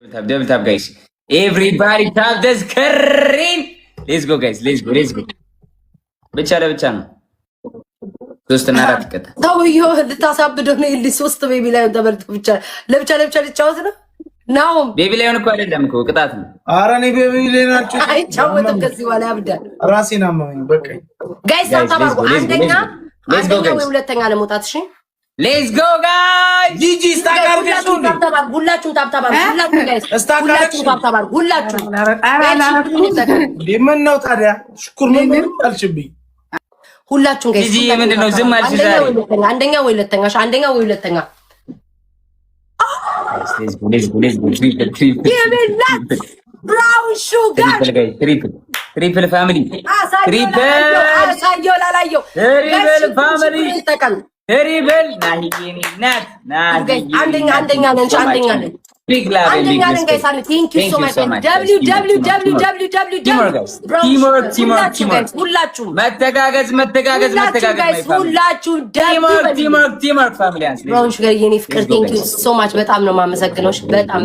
Double tap, guys. Everybody tap the screen. Let's go, guys. Let's go. ብቻ ለብቻ ነው። 3 እና 4 ይቀጣ። ታውዮ ልታሳብደው ነው። ይልኝ 3 ቤቢ ላይ ተበልቶ ብቻ ለብቻ ልጫወት ነው። ናውም ቤቢ ላይ እኮ አይደለም እኮ ቅጣት ነው። ኧረ እኔ ቤቢ ላይ ናችሁ። አይጫወትም ከዚህ በኋላ ያብዳል። ራሴን አመመኝ። በቃ ጋይስ ታባርጉ። አንደኛ ወይ ሁለተኛ ለመውጣት እሺ። ሌትስ ጎ ጋይስ። ጂጂ ስታካር ገሱ ሁላችሁም ታብታባር ሁላችሁም ጋይስ ሁላችሁም ታብታባር ሁላችሁም ምን ነው ታዲያ ሽኩር ምን አልሽብኝ? ሁላችሁም ጋይስ ጂጂ ምንድን ነው ዝም አልሽ ዛሬ? አንደኛ ወይ ሁለተኛ አንደኛ ወይ ሁለተኛ ሌትስ ጎ ብራውን ሹጋር ትሪፕል ፋሚሊ አሳየው ላላየው ፋሚሊ ሪበል አንደኛ ነን አንደኛ ነን ጋይስ አለ ቴንክ ዩ ሶ ማች ሁላችሁም መተጋገዝ ሁላችሁም ቲምወርክ ፋሚሊያንስ ብራውን ሹገር የኔ ፍቅር ቴንክ ዩ ሶ ማች በጣም ነው የማመሰግነው። በጣም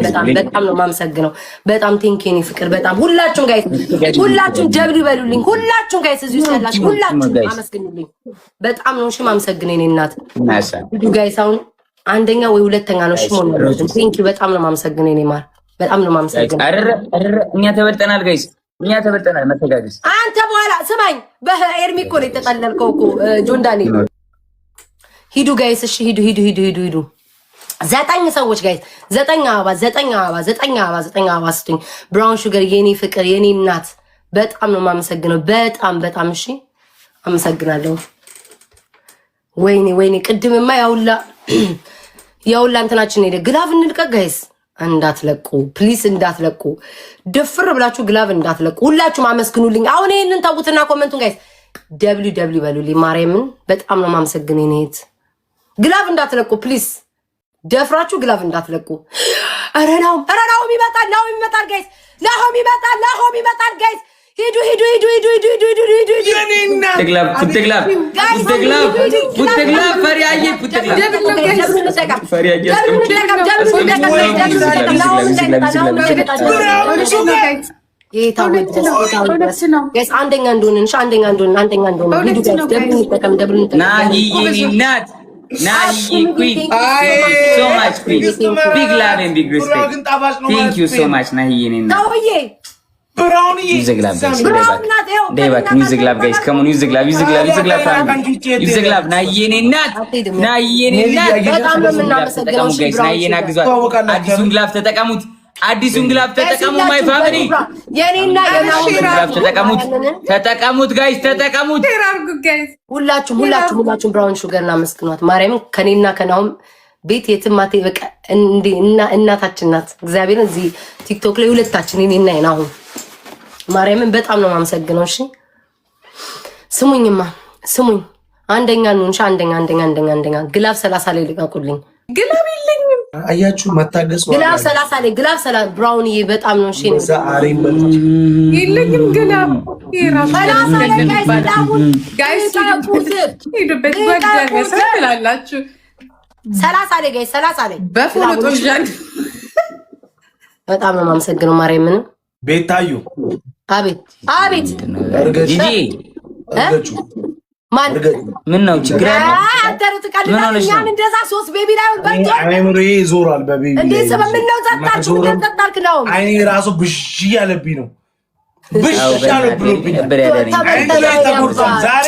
ነው የማመሰግነው። በጣም ቴንክ ዩ የኔ ፍቅር በጣም ሁላችሁም ጋይስ ሁላችሁም ደብሊው በሉልኝ። ሁላችሁም ጋይስ እዚህ ውስጥ ያላችሁ ሁላችሁም አመስግኑልኝ። በጣም ነው እሺ የማመሰግነው የኔ እናት ጋይስ አሁን አንደኛ ወይ ሁለተኛ ነው። እሺ ሞን ነው ቴንክ ዩ በጣም ነው የማመሰግነው የኔ ማር በጣም ነው የማመሰግነው። እኛ ተበልጠናል ጋይስ እኛ ተበልጠናል። መተጋገዝ አንተ በኋላ ስማኝ በኤርሚ እኮ ነው የተጠለልከው እኮ ጆን ዳንኤል ሂዱ ጋይስ እሺ ሂዱ 9 ሰዎች ጋይስ 9 አበባ ስጡኝ። ብራውን ሹገር የኔ ፍቅር የኔ እናት በጣም ነው የማመሰግነው። በጣም እሺ አመሰግናለሁ። ወይኔ ቅድምማ ያውላ እንትናችን ሄደ። ግላቭ እንልቀቅ ጋይስ እንዳትለቁ ፕሊስ እንዳትለቁ። ድፍር ብላችሁ ግላቭ እንዳትለቁ። ሁላችሁም አመስግኑልኝ። አሁን ይሄንን ታውቁትና ኮሜንቱን ጋይስ ደብሊው በሉልኝ። ማርያምን በጣም ነው የማመሰግነው። እኔት ግላቭ እንዳትለቁ ፕሊስ ደፍራችሁ ግላቭ እንዳትለቁ። ኧረ ናሆም ይመጣል ጋይስ ናሆም ይመጣል ጋይስ ሂዱ አንደኛ እንደሆነ Music lab guys. Music lab guys. Come on, music lab. Music lab. Na yene nat. አዲሱን ግላፍ ተጠቀሙ my family. የኔና ተጠቀሙት guys ተጠቀሙት። ሁላችሁም ብራውን ሹገርና መስክኗት ማርያም ከኔና ከናውም ቤት የትማቴ በቃ እናታችን ናት። እግዚአብሔርን እዚህ ቲክቶክ ላይ ሁለታችን እኔና ናሁም ማርያምን በጣም ነው የማመሰግነው። እሺ ስሙኝ አንደኛ ነው እንሻ አንደኛ ግላፍ 30 ላይ ልቀቁልኝ። ግላፍ የለኝም አያችሁ መታገስ ግላፍ 30 ላይ ግላፍ 30 ብራውን ይሄ በጣም ነው። እሺ ዛሬም የለኝም ግላፍ ይራስ 30 ላይ ጋይስ ሄዱበት ወደረሰ ትላላችሁ 30 ላይ ጋይስ 30 ላይ በፎሎ ጦጃን በጣም ነው የማመሰግነው። ማርያምን ቤታዩ አቤት ጂጂ ማን ምን ነው ችግር አለ? አተሩት ቃልኛን እንደዛ 3 ቤቢ ላይ ወልባይቶ አይምሮ ይዞራል በቤቢ እንዴ ሰበምን ነው ተጣጣልኩ ነው አይኔ ራሱ ብሽ ያለብኝ ነው ብሽ ያለብኝ ዛሬ